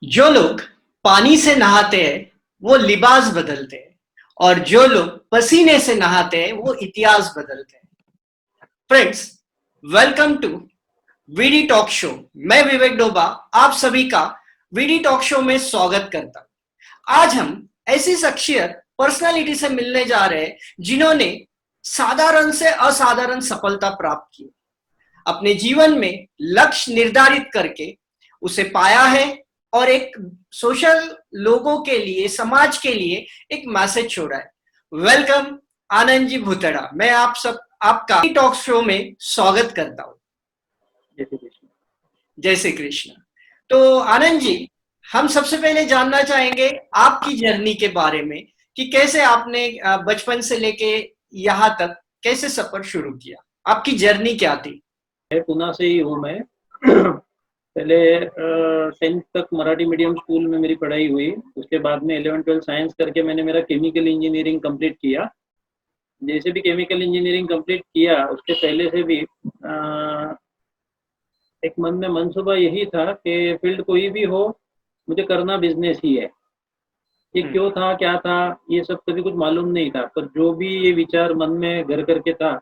जो लोग पानी से नहाते हैं वो लिबास बदलते हैं और जो लोग पसीने से नहाते हैं वो इतिहास बदलते हैं। Friends, welcome to VD talk show. मैं विवेक डोबा आप सभी का वीडी टॉक शो में स्वागत करता हूं। आज हम ऐसी शख्सियत पर्सनालिटी से मिलने जा रहे हैं जिन्होंने साधारण से असाधारण सफलता प्राप्त की, अपने जीवन में लक्ष्य निर्धारित करके उसे पाया है और एक सोशल लोगों के लिए, समाज के लिए एक मैसेज छोड़ा है। वेलकम आनंद जी भूतड़ा। मैं आपका टॉक शो में स्वागत करता हूँ। जय श्री कृष्ण। जय श्री कृष्ण। तो आनंद जी, हम सबसे पहले जानना चाहेंगे आपकी जर्नी के बारे में कि कैसे आपने बचपन से लेके यहाँ तक कैसे सफर शुरू किया, आपकी जर्नी क्या थी? पुणे से ही हूँ मैं। पहले 10th तक मराठी मीडियम स्कूल में मेरी पढ़ाई हुई। उसके बाद में 11th-12 साइंस करके मैंने मेरा केमिकल इंजीनियरिंग कंप्लीट किया। जैसे भी केमिकल इंजीनियरिंग कंप्लीट किया उसके पहले से भी एक मन में मनसूबा यही था कि फील्ड कोई भी हो, मुझे करना बिजनेस ही है। ये क्यों था, क्या था, ये सब कभी कुछ मालूम नहीं था, पर जो भी ये विचार मन में घर करके था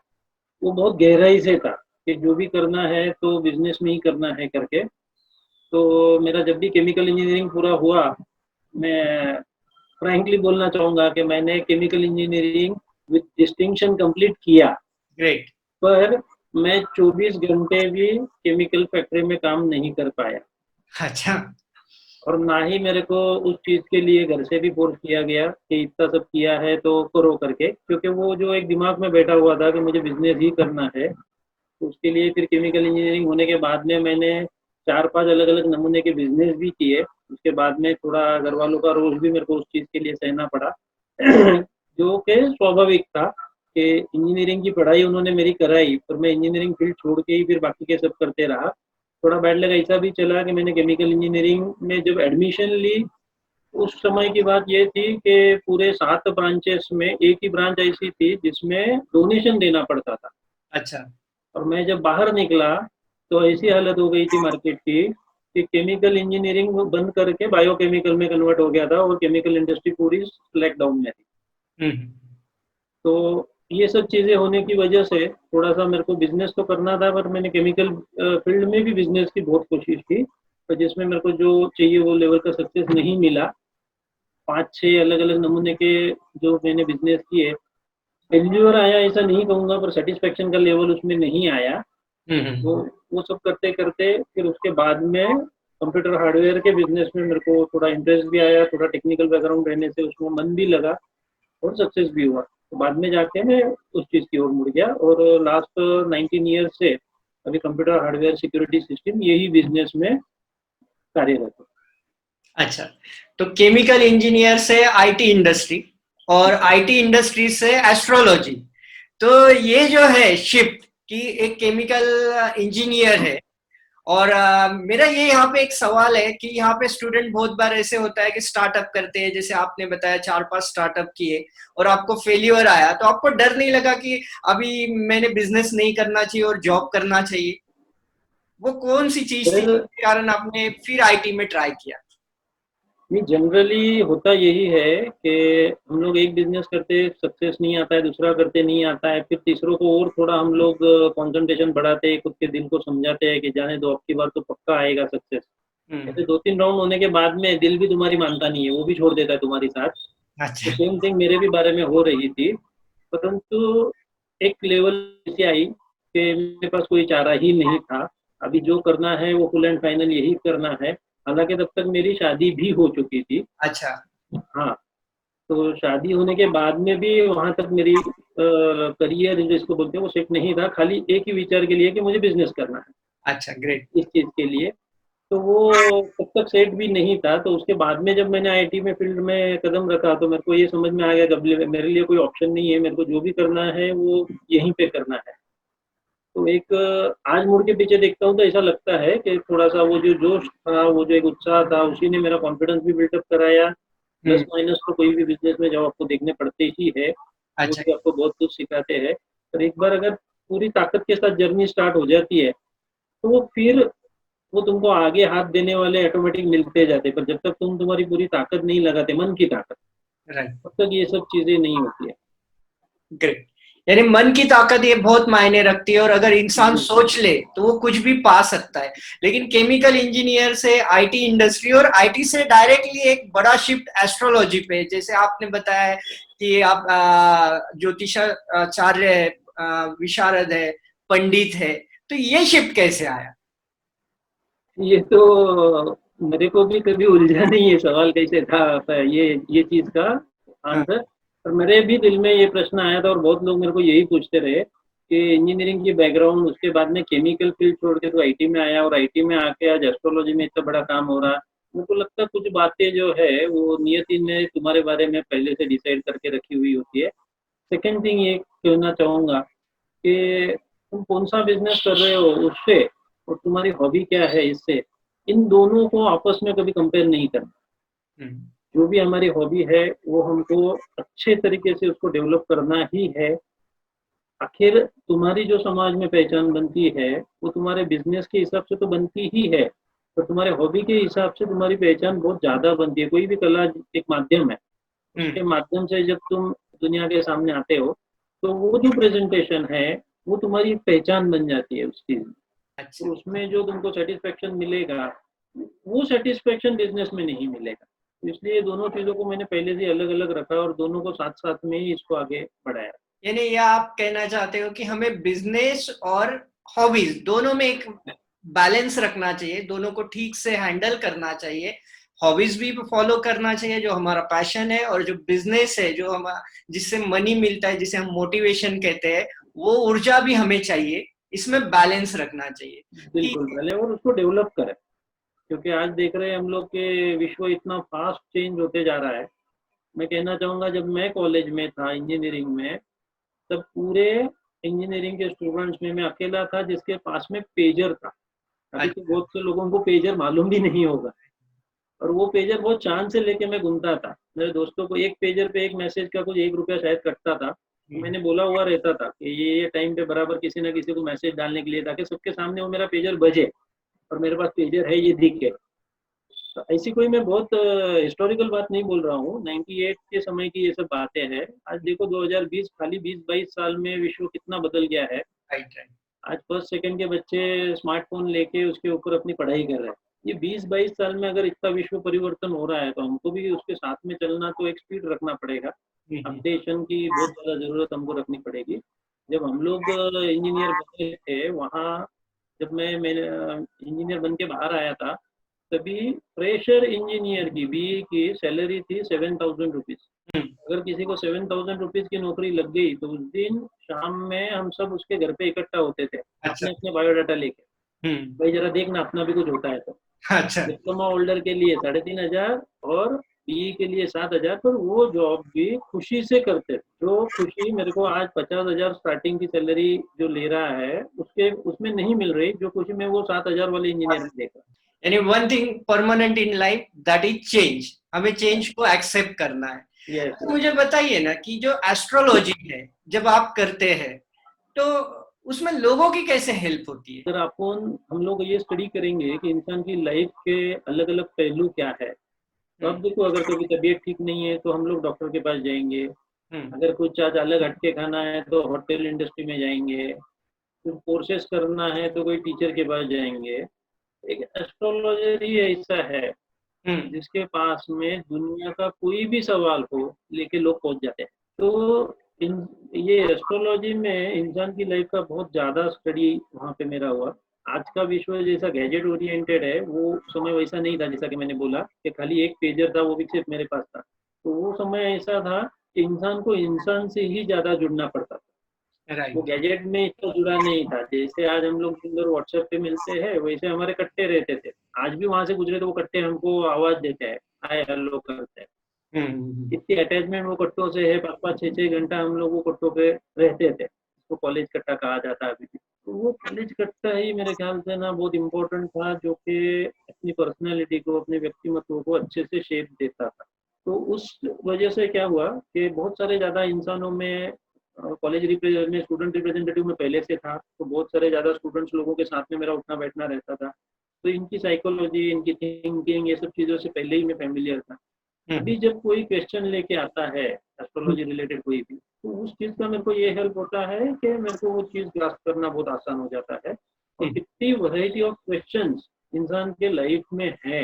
वो बहुत गहराई से था कि जो भी करना है तो बिजनेस में ही करना है करके। तो मेरा जब भी केमिकल इंजीनियरिंग पूरा हुआ, मैं फ्रैंकली बोलना चाहूँगा कि मैंने chemical engineering with distinction complete किया। ग्रेट। पर मैं 24 घंटे भी केमिकल फैक्ट्री में काम नहीं कर पाया। अच्छा। और ना ही मेरे को उस चीज़ के लिए घर से भी फोर्स किया गया कि इतना सब किया है तो करो करके, क्योंकि वो जो एक दिमाग में बैठा हुआ था कि मुझे बिजनेस ही करना है। तो उसके लिए फिर केमिकल इंजीनियरिंग होने के बाद में मैंने 4-5 अलग-अलग नमूने के बिजनेस भी किए। उसके बाद में थोड़ा घर वालों का रोष भी मेरे को उस चीज़ के लिए सहना पड़ा। जो कि स्वाभाविक था कि इंजीनियरिंग की पढ़ाई उन्होंने मेरी कराई, पर मैं इंजीनियरिंग फील्ड छोड़ के ही फिर बाकी के सब करते रहा। थोड़ा बैड लक ऐसा भी चला कि मैंने केमिकल इंजीनियरिंग में जब एडमिशन ली, उस समय की बात ये थी कि पूरे 7 ब्रांचेस में एक ही ब्रांच ऐसी थी जिसमें डोनेशन देना पड़ता था। अच्छा। और मैं जब बाहर निकला तो ऐसी हालत हो गई थी मार्केट की कि केमिकल इंजीनियरिंग बंद करके बायोकेमिकल में कन्वर्ट हो गया था और केमिकल इंडस्ट्री पूरी लॉकडाउन में थी। तो ये सब चीज़ें होने की वजह से थोड़ा सा मेरे को बिजनेस तो करना था, पर मैंने केमिकल फील्ड में भी बिजनेस की बहुत कोशिश की, पर जिसमें मेरे को जो चाहिए वो लेवल का सक्सेस नहीं मिला। 5-6 अलग अलग नमूने के जो मैंने बिजनेस किए, फेल्यूर आया ऐसा नहीं कहूँगा, पर सेटिस्फेक्शन का लेवल उसमें नहीं आया। वो वो सब करते करते फिर उसके बाद में कंप्यूटर हार्डवेयर के बिजनेस में मेरे को थोड़ा इंटरेस्ट भी आया, थोड़ा टेक्निकल बैकग्राउंड रहने से उसमें मन भी लगा और सक्सेस भी हुआ। तो बाद में जाके मैं उस चीज़ की ओर मुड़ गया और लास्ट 19 ईयर से अभी कंप्यूटर हार्डवेयर सिक्योरिटी सिस्टम यही बिजनेस में कार्यरत है। अच्छा, तो केमिकल इंजीनियर से आईटी इंडस्ट्री और आईटी इंडस्ट्री से एस्ट्रोलॉजी, तो ये जो है शिफ्ट कि एक केमिकल इंजीनियर है। और मेरा ये यहाँ पे एक सवाल है कि यहाँ पे स्टूडेंट बहुत बार ऐसे होता है कि स्टार्टअप करते हैं, जैसे आपने बताया 4-5 स्टार्टअप किए और आपको फेल्यूर आया, तो आपको डर नहीं लगा कि अभी मैंने बिजनेस नहीं करना चाहिए और जॉब करना चाहिए? वो कौन सी चीज थी फिर जिसके कारण आपने फिर आईटी में ट्राई किया? नहीं, जनरली होता यही है कि हम लोग एक बिजनेस करते सक्सेस नहीं आता है, दूसरा करते नहीं आता है, फिर तीसरों को और थोड़ा हम लोग कंसंट्रेशन बढ़ाते हैं, खुद के दिल को समझाते हैं कि जाने दो, अब की बार तो पक्का आएगा सक्सेस। ऐसे 2-3 राउंड होने के बाद में दिल भी तुम्हारी मानता नहीं है, वो भी छोड़ देता है तुम्हारी साथ। तो अच्छा। सेम थिंग मेरे भी बारे में हो रही थी, परंतु एक लेवल ऐसी आई कि मेरे पास कोई चारा ही नहीं था। अभी जो करना है वो फुल एंड फाइनल यही करना है। हालांकि तब तक मेरी शादी भी हो चुकी थी। अच्छा। हाँ, तो शादी होने के बाद में भी वहाँ तक मेरी करियर जिसको बोलते हैं वो सेट नहीं था, खाली एक ही विचार के लिए कि मुझे बिजनेस करना है अच्छा। ग्रेट। इस चीज़ के लिए। तो वो तब तक सेट भी नहीं था। तो उसके बाद में जब मैंने आईटी में फील्ड में कदम रखा तो मेरे को ये समझ में आ गया कि मेरे लिए कोई ऑप्शन नहीं है, मेरे को जो भी करना है वो यहीं पे करना है। तो एक आज मुड़ के पीछे देखता हूँ तो ऐसा लगता है कि थोड़ा सा वो जो जोश था, वो जो एक उत्साह था, उसी ने मेरा कॉन्फिडेंस भी बिल्डअप कराया। प्लस माइनस तो कोई भी बिजनेस में जब आपको देखने पड़ते ही है, वो अच्छा। भी आपको बहुत कुछ सिखाते हैं। पर एक बार अगर पूरी ताकत के साथ जर्नी स्टार्ट हो जाती है तो वो फिर वो तुमको आगे हाथ देने वाले ऑटोमेटिक मिलते जाते, पर जब तक तुम तुम्हारी पूरी ताकत नहीं लगाते, मन की ताकत, राइट, तब तक ये सब चीजें नहीं होती है। ग्रेट। यानी मन की ताकत ये बहुत मायने रखती है, और अगर इंसान सोच ले तो वो कुछ भी पा सकता है। लेकिन केमिकल इंजीनियर से आईटी इंडस्ट्री, और आईटी से डायरेक्टली एक बड़ा शिफ्ट एस्ट्रोलॉजी पे, जैसे आपने बताया है कि आप ज्योतिषाचार्य है, विशारद है, पंडित है, तो ये शिफ्ट कैसे आया? ये तो मेरे को भी कभी उलझा नहीं है सवाल कैसे था ये चीज का हाँ, आंसर। पर मेरे भी दिल में ये प्रश्न आया था, और बहुत लोग मेरे को यही पूछते रहे कि इंजीनियरिंग की बैकग्राउंड, उसके बाद में केमिकल फील्ड छोड़ के तो आईटी में आया, और आईटी में आके आज एस्ट्रोलॉजी में इतना बड़ा काम हो रहा। मेरे को लगता है कुछ बातें जो है वो नियति ने तुम्हारे बारे में पहले से डिसाइड करके रखी हुई होती है। सेकेंड थिंग ये कहना चाहूंगा कि तुम कौन सा बिजनेस कर रहे हो उससे, और तुम्हारी हॉबी क्या है इससे, इन दोनों को आपस में कभी कंपेयर नहीं करना। हम्म, जो भी हमारी हॉबी है वो हमको अच्छे तरीके से उसको डेवलप करना ही है। आखिर तुम्हारी जो समाज में पहचान बनती है वो तुम्हारे बिजनेस के हिसाब से तो बनती ही है, पर तुम्हारे हॉबी के हिसाब से तुम्हारी पहचान बहुत ज्यादा बनती है। कोई भी कला एक माध्यम है, उसके माध्यम से जब तुम दुनिया के सामने आते हो तो वो जो प्रेजेंटेशन है वो तुम्हारी एक पहचान बन जाती है उस चीज में। अच्छा। तो उसमें जो तुमको सेटिस्फेक्शन मिलेगा वो सेटिस्फेक्शन बिजनेस में नहीं मिलेगा। तो इसलिए दोनों चीजों को मैंने पहले से अलग अलग रखा और दोनों को साथ साथ में ही इसको आगे बढ़ाया। यानी ये आप कहना चाहते हो कि हमें बिजनेस और हॉबीज दोनों में एक बैलेंस रखना चाहिए, दोनों को ठीक से हैंडल करना चाहिए। हॉबीज भी फॉलो करना चाहिए जो हमारा पैशन है, और जो बिजनेस है जो हम जिससे मनी मिलता है, जिसे हम मोटिवेशन कहते हैं, वो ऊर्जा भी हमें चाहिए। इसमें बैलेंस रखना चाहिए कि बिल्कुल पहले और उसको डेवलप करें, क्योंकि आज देख रहे हैं हम लोग के विश्व इतना फास्ट चेंज होते जा रहा है। मैं कहना चाहूंगा जब मैं कॉलेज में था इंजीनियरिंग में, तब पूरे इंजीनियरिंग के स्टूडेंट्स में मैं अकेला था जिसके पास में पेजर था। अभी तो अच्छा, बहुत से लोगों को पेजर मालूम भी नहीं होगा, और वो पेजर बहुत चांद से लेके मैं घूमता था। मेरे दोस्तों को एक पेजर पे एक मैसेज का कुछ 1 रुपया शायद कटता था, तो मैंने बोला हुआ रहता था कि ये टाइम पे बराबर किसी ना किसी को मैसेज डालने के लिए, ताकि सबके सामने वो मेरा पेजर बजे और मेरे पास पेजर है ये दिखे। तो ऐसी कोई मैं बहुत हिस्टोरिकल बात नहीं बोल रहा हूँ, 98 के समय की ये सब बातें हैं। आज देखो 2020, खाली 20-22 साल में विश्व कितना बदल गया है। Right, right. आज फर्स्ट सेकंड के बच्चे स्मार्टफोन लेके उसके ऊपर अपनी पढ़ाई कर रहे हैं। ये 20-22 साल में अगर इतना विश्व परिवर्तन हो रहा है तो हमको भी उसके साथ में चलना, तो एक स्पीड रखना पड़ेगा। अपडेशन की बहुत ज़्यादा ज़रूरत हमको रखनी पड़ेगी। जब हम लोग इंजीनियर बने थे वहाँ, जब मैंने इंजीनियर बन के बाहर आया था, तभी फ्रेशर इंजीनियर की बीई की सैलरी थी 7,000 रुपीज। अगर किसी को 7,000 रुपीज की नौकरी लग गई तो उस दिन शाम में हम सब उसके घर पे इकट्ठा होते थे, अच्छा। अपने अपने बायोडाटा लेके, हम्म। भाई जरा देखना अपना भी कुछ होता है तो। अच्छा। डिप्लोमा होल्डर के लिए 3,500 और बीई के लिए 7,000, पर वो जॉब भी खुशी से करते थे। जो खुशी मेरे को आज 50,000 स्टार्टिंग की सैलरी जो ले रहा है उसके उसमें नहीं मिल रही, जो खुशी मैं वो 7,000 वाले इंजीनियर में देख रहा यानी one thing permanent in life, that is change. हमें चेंज को एक्सेप्ट करना है। हूँ। यस। तो मुझे बताइए ना कि जो एस्ट्रोलॉजी है जब आप करते हैं, तो उसमें लोगों की कैसे हेल्प होती है? अगर अपन हम लोग ये स्टडी करेंगे कि इंसान की लाइफ के अलग अलग पहलू क्या है, तो अब हम्म, देखो अगर कभी तबीयत ठीक नहीं है तो हम लोग डॉक्टर के पास जाएंगे। हम्म, अगर कुछ आज अलग हटके खाना है तो होटल इंडस्ट्री में जाएंगे। कुछ कोर्सेज करना है तो कोई टीचर के पास जाएंगे। एक एस्ट्रोलॉजर ही ऐसा है हम्म। जिसके पास में दुनिया का कोई भी सवाल हो लेके लोग पहुंच जाते हैं। तो इन ये एस्ट्रोलॉजी में इंसान की लाइफ का बहुत ज़्यादा स्टडी वहाँ पे मेरा हुआ। आज का विश्व जैसा गैजेट ओरिएंटेड है, वो समय वैसा नहीं था। जैसा कि मैंने बोला कि खाली एक पेजर था, वो भी सिर्फ मेरे पास था। तो वो समय ऐसा था कि इंसान को इंसान से ही ज़्यादा जुड़ना पड़ता था, वो राइट। गैजेट में इतना जुड़ा नहीं था। जैसे आज हम लोग दिन भर व्हाट्सएप पे मिलते हैं, वैसे हमारे कट्टे रहते थे। आज भी वहां से गुजरे तो वो कट्टे हमको आवाज देते हैं, हाय हेलो करते हैं। हम्म। इतनी अटैचमेंट वो कट्टों से है, 5-5 6-6 घंटा हम लोग वो कट्टों पे रहते थे। उसको कॉलेज कट्टा कहा जाता है अभी भी। तो वो कॉलेज कट्टा ही मेरे ख्याल से ना बहुत इम्पोर्टेंट था, जो कि अपनी पर्सनैलिटी को, अपने व्यक्तिमत्व को अच्छे से शेप देता था। तो उस वजह से क्या हुआ कि बहुत सारे ज़्यादा इंसानों में कॉलेज में स्टूडेंट रिप्रेजेंटेटिव में पहले से था, तो बहुत सारे ज़्यादा स्टूडेंट्स लोगों के साथ में मेरा उठना बैठना रहता था। तो इनकी साइकोलॉजी, इनकी थिंकिंग, ये सब चीज़ों से पहले ही मैं फैमिलियर था। अभी जब कोई क्वेश्चन लेके आता है एस्ट्रोलॉजी रिलेटेड कोई भी, तो उस चीज़ का मेरे को ये हेल्प होता है कि मेरे को वो चीज़ ग्रास्प करना बहुत आसान हो जाता है। और कितनी वैरायटी ऑफ क्वेश्चंस इंसान के लाइफ में है,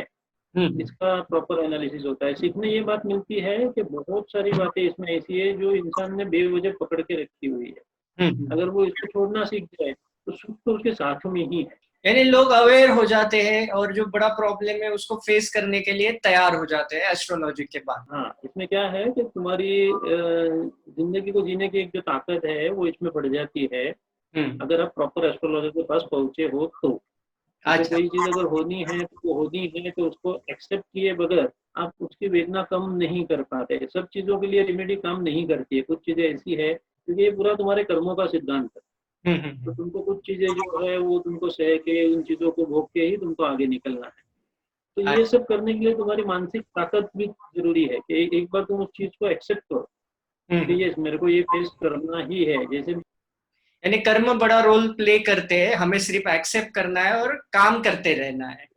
इसका प्रॉपर एनालिसिस होता है। सीखने ये बात मिलती है कि बहुत सारी बातें इसमें ऐसी है जो इंसान ने बेवजह पकड़ के रखी हुई है। अगर वो इसको छोड़ना सीख जाए तो सुख तो उसके साथ में ही है। यानी लोग अवेयर हो जाते हैं और जो बड़ा प्रॉब्लम है उसको फेस करने के लिए तैयार हो जाते हैं एस्ट्रोलॉजी के बाद। हाँ, इसमें क्या है कि तुम्हारी जिंदगी को जीने की एक जो ताकत है वो इसमें बढ़ जाती है, अगर आप प्रॉपर एस्ट्रोलॉजर के पास पहुंचे हो तो। अच्छा। कोई चीज अगर होनी है तो वो होनी है, तो उसको एक्सेप्ट किए बगैर आप उसकी वेदना कम नहीं कर पाते। सब चीजों के लिए रेमेडी काम नहीं करती है, कुछ चीजें ऐसी है, क्योंकि ये पूरा तुम्हारे कर्मों का सिद्धांत है। तो तुमको कुछ चीजें जो है वो तुमको सह के, उन चीजों को भोग के ही तुमको आगे निकलना है। तो ये सब करने के लिए तुम्हारी मानसिक ताकत भी जरूरी है कि एक बार तुम उस चीज को एक्सेप्ट करो कि ये मेरे को ये फेस करना ही है। जैसे यानी कर्म बड़ा रोल प्ले करते हैं, हमें सिर्फ एक्सेप्ट करना है और काम करते रहना है।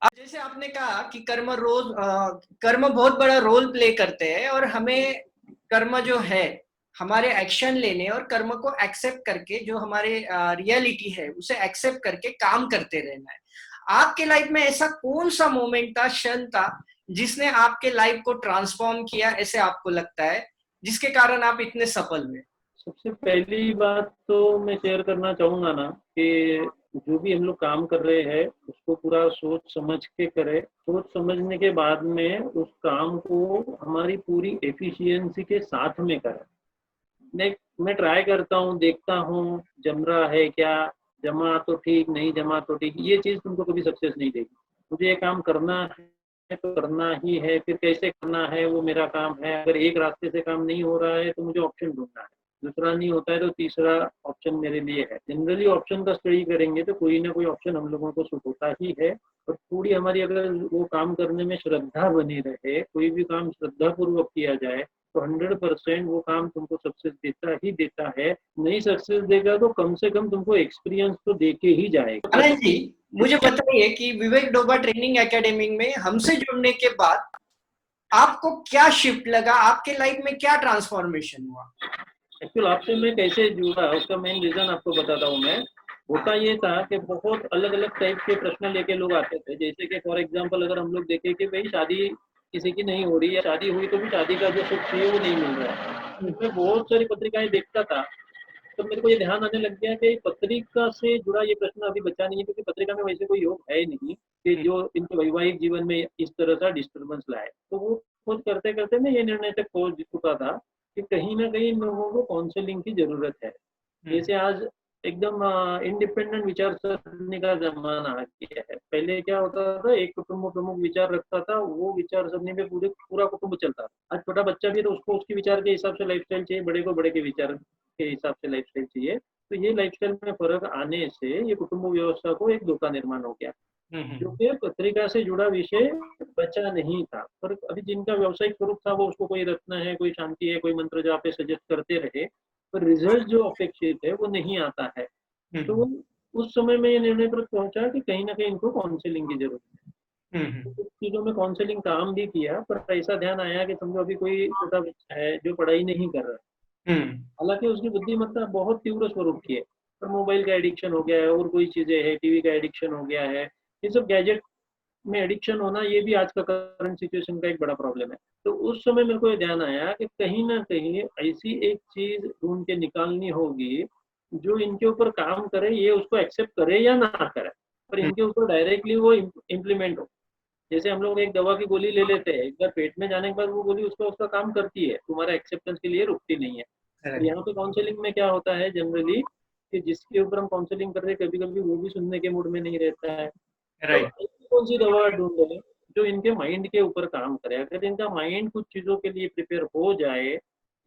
अब जैसे आपने कहा कि कर्म बहुत बड़ा रोल प्ले करते हैं और हमें कर्म जो है हमारे एक्शन लेने और कर्म को एक्सेप्ट करके जो हमारे रियलिटी है उसे एक्सेप्ट करके काम करते रहना है। आपके लाइफ में ऐसा कौन सा मोमेंट था, क्षण था जिसने आपके लाइफ को ट्रांसफॉर्म किया, ऐसे आपको लगता है, जिसके कारण आप इतने सफल हुए? सबसे पहली बात तो मैं शेयर करना चाहूंगा ना कि जो भी हम लोग काम कर रहे हैं उसको पूरा सोच समझ के करें। सोच समझने के बाद में उस काम को हमारी पूरी एफिशिएंसी के साथ में करें। मैं ट्राई करता हूँ, देखता हूँ जम रहा है क्या, जमा तो ठीक, नहीं जमा तो ठीक, ये चीज़ तुमको कभी सक्सेस नहीं देगी। मुझे ये काम करना है तो करना ही है, फिर कैसे करना है वो मेरा काम है। अगर एक रास्ते से काम नहीं हो रहा है तो मुझे ऑप्शन ढूंढना है, दूसरा नहीं होता है तो तीसरा ऑप्शन मेरे लिए है। जनरली ऑप्शन का स्टडी करेंगे तो कोई ना कोई ऑप्शन हम लोगों को सूट होता ही है। और पूरी हमारी अगर वो काम करने में श्रद्धा बनी रहे, कोई भी काम श्रद्धा पूर्वक किया जाए तो 100% वो काम तुमको सक्सेस देता ही देता है। नहीं सक्सेस देगा तो कम से कम तुमको एक्सपीरियंस तो दे के ही जाएगा। आनंद जी, मुझे बताइए कि विवेक डोबा ट्रेनिंग एकेडमी में हमसे जुड़ने के बाद आपको क्या शिफ्ट लगा, आपके लाइफ में क्या ट्रांसफॉर्मेशन हुआ? एक्चुअल आपसे मैं कैसे जुड़ा उसका मेन रीजन आपको बताता हूँ मैं। होता ये था कि बहुत अलग अलग टाइप के प्रश्न लेके लोग आते थे। जैसे कि फॉर एग्जांपल अगर हम लोग देखें कि भाई शादी किसी की नहीं हो रही है, शादी हुई तो भी शादी का जो सुख चाहिए वो नहीं मिल रहा है। मैं बहुत सारी पत्रिकाएं देखता था, तो मेरे को ये ध्यान आने लग गया कि पत्रिका से जुड़ा ये प्रश्न अभी बचा नहीं है, क्योंकि पत्रिका में वैसे कोई योग है नहीं कि जो इनके वैवाहिक जीवन में इस तरह का डिस्टर्बेंस लाए। तो वो खोज करते करते मैं ये निर्णय तक पहुंच चुका था कि कहीं ना कहीं इन लोगों को काउंसलिंग की जरूरत है। जैसे आज एकदम इंडिपेंडेंट विचार सरणी का जमाना आ गया है। पहले क्या होता था, एक कुटुंब प्रमुख विचार रखता था, वो विचार सरणी में पूरा कुटुंब चलता था। आज छोटा बच्चा भी है तो उसको उसके विचार के हिसाब से लाइफस्टाइल चाहिए, बड़े को बड़े के विचार के हिसाब से लाइफस्टाइल चाहिए। तो ये लाइफस्टाइल में फर्क आने से ये कुटुंब व्यवस्था को एक धोखा निर्माण हो गया, क्योंकि पत्रिका से जुड़ा विषय बचा नहीं था। पर अभी जिनका व्यवसायिक स्वरूप था वो उसको कोई रत्न है, कोई शांति है, कोई मंत्र जाप पे सजेस्ट करते रहे, पर रिजल्ट जो अपेक्षित है वो नहीं आता है। तो उस समय में ये निर्णय पर पहुंचा कि कहीं ना कहीं इनको काउंसलिंग की जरूरत है। तो कुछ चीजों में काउंसलिंग काम भी किया, पर ऐसा ध्यान आया कि समझो अभी कोई छोटा बच्चा है जो पढ़ाई नहीं कर रहा है, हालांकि उसकी बुद्धिमत्ता बहुत तीव्र स्वरूप की है, पर मोबाइल का एडिक्शन हो गया है और कोई चीजें है, टीवी का एडिक्शन हो गया है, ये सब गैजेट में एडिक्शन होना ये भी आज का करंट सिचुएशन का एक बड़ा प्रॉब्लम है। तो उस समय मेरे को ये ध्यान आया कि कहीं ना कहीं ऐसी एक चीज ढूंढ के निकालनी होगी जो इनके ऊपर काम करे, ये उसको एक्सेप्ट करे या ना करे, पर इनके ऊपर डायरेक्टली वो इम्प्लीमेंट हो। जैसे हम लोग एक दवा की गोली ले लेते हैं, एक बार पेट में जाने के बाद वो गोली उसका काम करती है, तुम्हारा एक्सेप्टेंस के लिए रुकती नहीं है। यहाँ पे काउंसलिंग में क्या होता है जनरली कि जिसके ऊपर हम काउंसलिंग कर रहे हैं कभी कभी वो भी सुनने के मूड में नहीं रहता है। तो ऐसी कौन सी दवा ढूंढे जो इनके माइंड के ऊपर काम करे। अगर इनका माइंड कुछ चीजों के लिए प्रिपेयर हो जाए,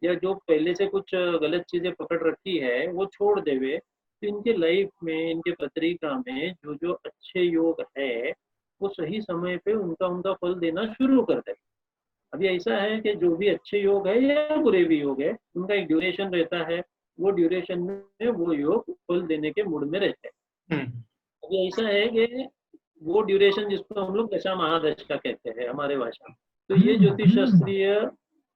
या जो पहले से कुछ गलत चीजें पकड़ रखी है वो छोड़ देवे, तो इनके लाइफ में, इनके पत्रिका में जो जो अच्छे योग है वो सही समय पे उनका उनका फल देना शुरू कर दे। अभी ऐसा है कि जो भी अच्छे योग है या बुरे भी योग है, उनका एक ड्यूरेशन रहता है, वो ड्यूरेशन में वो योग फल देने के मूड में रहते हैं। अभी ऐसा है कि वो ड्यूरेशन जिसको हम लोग दशा महादशा कहते हैं हमारे भाषा में। तो ये ज्योतिष शास्त्रीय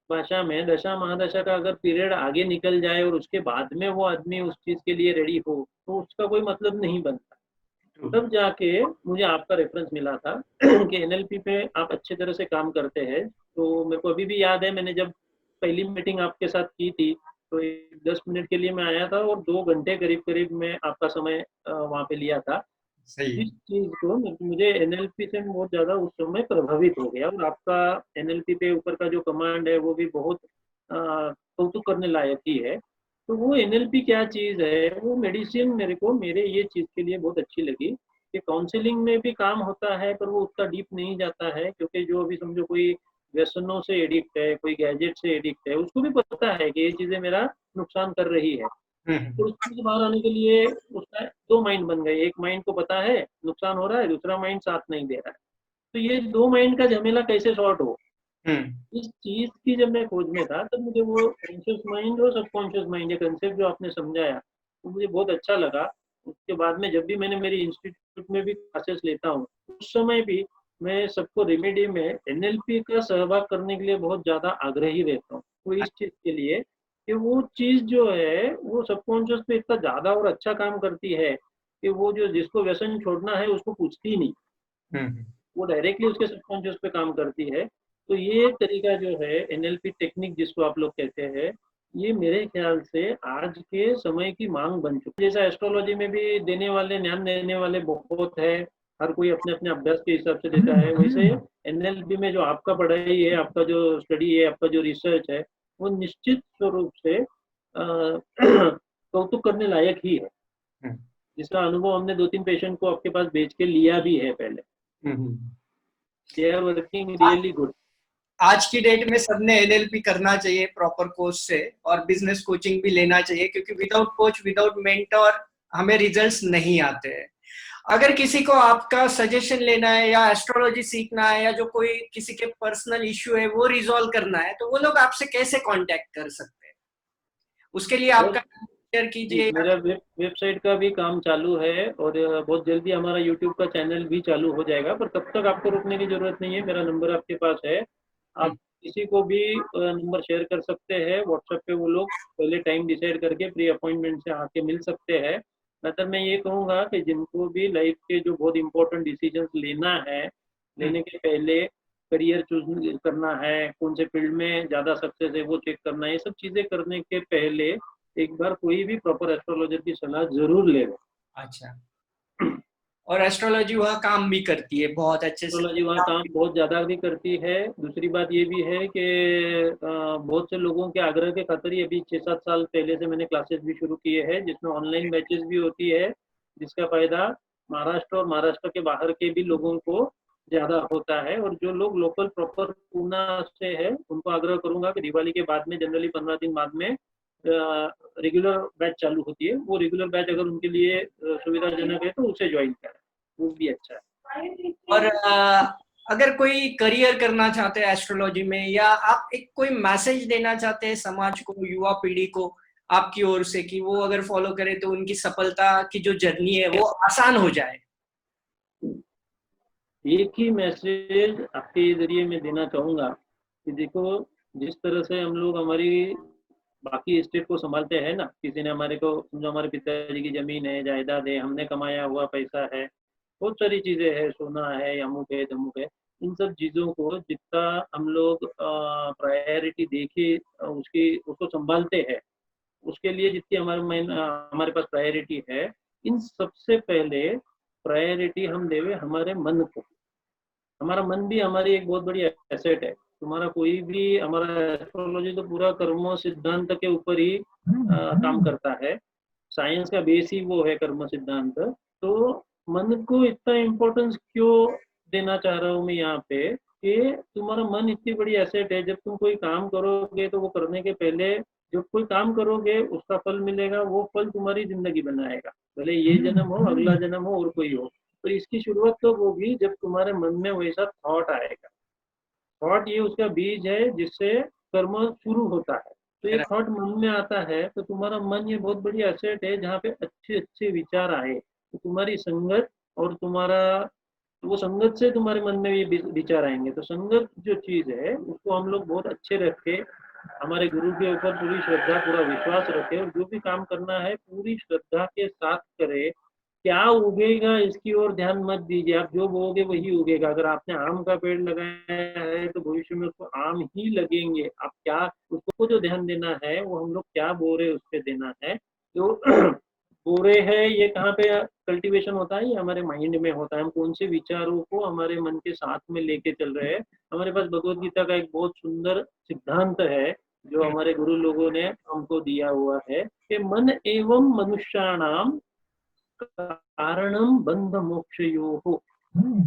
भाषा में दशा महादशा का अगर पीरियड आगे निकल जाए और उसके बाद में वो आदमी उस चीज के लिए रेडी हो तो उसका कोई मतलब नहीं बनता। तब जाके मुझे आपका रेफरेंस मिला था कि एनएलपी पे आप अच्छे तरह से काम करते हैं। तो मेरे को अभी भी याद है, मैंने जब पहली मीटिंग आपके साथ की थी तो 10 मिनट के लिए मैं आया था और 2 घंटे करीब करीब मैं आपका समय वहाँ पे लिया था। सही। इस चीज को मुझे एनएलपी से बहुत ज्यादा उस समय प्रभावित हो गया, और आपका एनएलपी पे ऊपर का जो कमांड है वो भी बहुत कौतुक करने लायक ही है। तो वो एनएलपी क्या चीज है, वो मेडिसिन मेरे को मेरे ये चीज के लिए बहुत अच्छी लगी कि काउंसलिंग में भी काम होता है पर वो उतना डीप नहीं जाता है, क्योंकि जो अभी समझो कोई व्यसनों से एडिक्ट है, कोई गैजेट से एडिक्ट है, उसको भी पता है कि ये चीजें मेरा नुकसान कर रही है। तो उस चीज से बाहर आने के लिए उसका 2 माइंड बन गए। एक माइंड को पता है नुकसान हो रहा है, दूसरा माइंड साथ नहीं दे रहा है। तो ये 2 माइंड का झमेला कैसे सॉर्ट हो, इस चीज की जब मैं खोज में था तब मुझे वो कॉन्शियस माइंड और सबकॉन्शियस माइंड ये कंसेप्ट जो आपने समझाया तो मुझे बहुत अच्छा लगा। उसके बाद में जब भी मैंने मेरी इंस्टीट्यूट में भी क्लासेस लेता हूँ उस समय भी मैं सबको रेमेडी में एनएलपी का सहभाग करने के लिए बहुत ज्यादा आग्रही रहता हूँ। वो इस चीज के लिए कि वो चीज जो है वो सबकॉन्शियस पे इतना ज्यादा और अच्छा काम करती है कि वो जो जिसको व्यसन छोड़ना है उसको पूछती ही नहीं, वो डायरेक्टली उसके सबकॉन्शियस पे काम करती है। तो ये तरीका जो है एनएलपी टेक्निक जिसको आप लोग कहते हैं, ये मेरे ख्याल से आज के समय की मांग बन चुकी है। जैसा एस्ट्रोलॉजी में भी देने वाले ज्ञान देने वाले बहुत है, हर कोई अपने अपने अभ्यास के हिसाब से देता है, वैसे एनएलपी में जो आपका पढ़ाई है, आपका जो स्टडी है, आपका जो रिसर्च है, वो निश्चित स्वरूप से कौतुक करने लायक ही है, जिसका अनुभव हमने 2-3 पेशेंट को आपके पास भेज के लिया भी है पहले। They are working really good. आज की डेट में सबने एलएलपी करना चाहिए प्रॉपर कोच से, और बिजनेस कोचिंग भी लेना चाहिए, क्योंकि विदाउट कोच विदाउट मेंटर हमें रिजल्ट्स नहीं आते हैं। अगर किसी को आपका सजेशन लेना है या एस्ट्रोलॉजी सीखना है या जो कोई किसी के पर्सनल इश्यू है वो रिजॉल्व करना है तो वो लोग आपसे कैसे कांटेक्ट कर सकते हैं? उसके लिए आपका शेयर कीजिए। मेरा वेबसाइट का भी काम चालू है और बहुत जल्दी हमारा यूट्यूब का चैनल भी चालू हो जाएगा, पर तब तक आपको रुकने की जरूरत नहीं है। मेरा नंबर आपके पास है, आप किसी को भी नंबर शेयर कर सकते हैं व्हाट्सएप पे। वो लोग पहले टाइम डिसाइड करके प्री अपॉइंटमेंट से आके मिल सकते हैं। मतलब मैं ये कहूँगा कि जिनको भी लाइफ के जो बहुत इंपॉर्टेंट डिसीजंस लेना है, लेने के पहले करियर चूज करना है, कौन से फील्ड में ज़्यादा सक्सेस है वो चेक करना है, ये सब चीज़ें करने के पहले एक बार कोई भी प्रॉपर एस्ट्रोलॉजर की सलाह जरूर ले लो। अच्छा, और एस्ट्रोलॉजी वह काम भी करती है बहुत अच्छे से? एस्ट्रोलॉजी वहाँ काम बहुत ज़्यादा भी करती है। दूसरी बात ये भी है कि बहुत से लोगों के आग्रह के खातिर ही अभी 6-7 साल पहले से मैंने क्लासेस भी शुरू किए हैं, जिसमें ऑनलाइन बैचेस भी होती है, जिसका फायदा महाराष्ट्र और महाराष्ट्र के बाहर के भी लोगों को ज़्यादा होता है। और जो लोग लोकल प्रॉपर पूना से है उनको आग्रह करूंगा कि दिवाली के बाद में जनरली 15 दिन बाद में रेगुलर बैच चालू होती है। वो रेगुलर बैच अगर उनके लिए सुविधाजनक है तो उसे ज्वाइन करें, वो भी अच्छा है। और अगर कोई करियर करना चाहते हैं एस्ट्रोलॉजी में, या आप एक कोई मैसेज देना चाहते हैं समाज को, युवा पीढ़ी को आपकी ओर से, कि वो अगर फॉलो करे तो उनकी सफलता की जो जर्नी है वो आसान हो जाए? एक ही मैसेज आपके जरिए मैं देना चाहूंगा कि देखो, जिस तरह से हम लोग हमारी बाकी स्टेट को संभालते हैं ना, किसी ने हमारे को समझो हमारे पिताजी की जमीन है, जायदाद है, हमने कमाया हुआ पैसा है, बहुत सारी चीजें है, सोना है, अमुक है तमुक है, इन सब चीजों को जितना हम लोग प्रायोरिटी देके उसको संभालते हैं, उसके लिए जितनी हमारे पास प्रायोरिटी है, इन सबसे पहले प्रायोरिटी हम देवे हमारे मन को। हमारा मन भी हमारी एक बहुत बड़ी एसेट है। तुम्हारा कोई भी, हमारा एस्ट्रोलॉजी तो पूरा कर्म सिद्धांत के ऊपर ही काम करता है, साइंस का बेस ही वो है कर्म सिद्धांत। तो मन को इतना इम्पोर्टेंस क्यों देना चाह रहा हूँ मैं यहाँ पे, कि तुम्हारा मन इतनी बड़ी एसेट है। जब तुम कोई काम करोगे तो वो करने के पहले, जब कोई काम करोगे उसका फल मिलेगा, वो फल तुम्हारी जिंदगी बनाएगा, भले ये जन्म हो, अगला जन्म हो, और कोई हो। तो इसकी शुरुआत तो होगी जब तुम्हारे मन में वैसा थॉट आएगा। थॉट ये उसका बीज है जिससे कर्म शुरू होता है। तो ये थॉट मन में आता है तो तुम्हारा मन ये बहुत बड़ी एसेट है, जहाँ पे अच्छे अच्छे विचार आए तो तुम्हारी संगत और तुम्हारा तो वो संगत से तुम्हारे मन में ये विचार आएंगे। तो संगत जो चीज है उसको हम लोग बहुत अच्छे रखे, हमारे गुरु के ऊपर पूरी श्रद्धा पूरा विश्वास रखे, और जो भी काम करना है पूरी श्रद्धा के साथ करे। क्या उगेगा इसकी ओर ध्यान मत दीजिए, आप जो बोओगे वही उगेगा। अगर आपने आम का पेड़ लगाया है तो भविष्य में उसको आम ही लगेंगे। आप क्या, उसको जो ध्यान देना है वो हम लोग क्या बो रहे उस पर देना है। तो बो रहे हैं ये कहाँ पे कल्टीवेशन होता है, ये हमारे माइंड में होता है। हम कौन से विचारों को हमारे मन के साथ में लेके चल रहे हैं। हमारे पास भगवत गीता का एक बहुत सुंदर सिद्धांत है जो हमारे गुरु लोगों ने हमको दिया हुआ है कि मन एवं मनुष्याणाम कारणम बंध मोक्षयोः।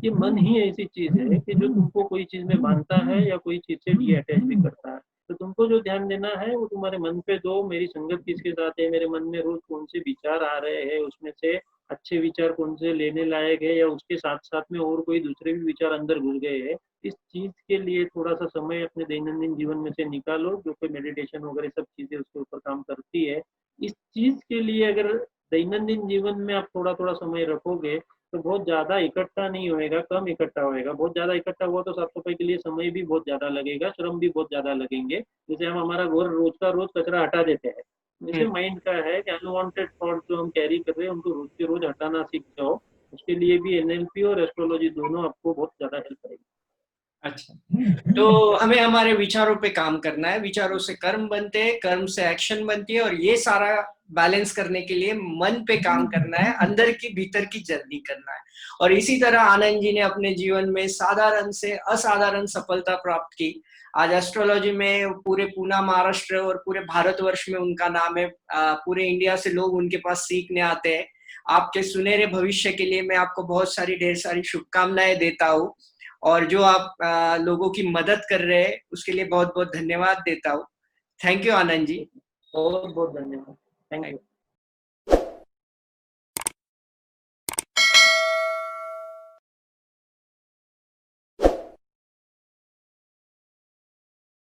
ये मन ही ऐसी चीज है कि जो तुमको कोई चीज में बांधता है या कोई चीज से डी अटैच भी करता है। तो तुमको जो ध्यान देना है वो तुम्हारे मन पे दो, मेरी संगत किसके साथ है, मेरे मन में रोज कौन से विचार आ रहे हैं, उसमें से अच्छे विचार कौन से लेने लायक है, या उसके साथ साथ में और कोई दूसरे भी विचार अंदर घुस गए हैं। इस चीज के लिए थोड़ा सा समय अपने दैनंदिन जीवन में से निकालो, जो कोई मेडिटेशन वगैरह सब चीजें उसके ऊपर काम करती है। इस चीज के लिए अगर दैनंदिन जीवन में आप थोड़ा थोड़ा समय रखोगे तो बहुत ज्यादा इकट्ठा नहीं होएगा, कम इकट्ठा होएगा। बहुत ज्यादा इकट्ठा हुआ तो साफ सफाई के लिए समय भी बहुत ज्यादा लगेगा, श्रम भी बहुत ज्यादा लगेंगे। जैसे हम हमारा रोज का रोज कचरा हटा देते हैं, जैसे माइंड का है कि अनवांटेड थॉट जो हम कैरी कर रहे हैं उनको रोज के रोज हटाना सीख जाओ। उसके लिए भी एनएलपी और एस्ट्रोलॉजी दोनों आपको बहुत ज्यादा हेल्प करेगी। अच्छा, तो हमें हमारे विचारों पे काम करना है, विचारों से कर्म बनते हैं, कर्म से एक्शन बनती है, और ये सारा बैलेंस करने के लिए मन पे काम करना है, अंदर की भीतर की जर्नी करना है। और इसी तरह आनंद जी ने अपने जीवन में साधारण से असाधारण सफलता प्राप्त की। आज एस्ट्रोलॉजी में पूरे पूना महाराष्ट्र और पूरे भारतवर्ष में उनका नाम है। पूरे इंडिया से लोग उनके पास सीखने आते हैं। आपके सुनहरे भविष्य के लिए मैं आपको बहुत सारी ढेर सारी शुभकामनाएं देता हूँ, और जो आप लोगों की मदद कर रहे हैं उसके लिए बहुत बहुत धन्यवाद देता हूँ। Thank you Anand ji. बहुत बहुत धन्यवाद। Thank you.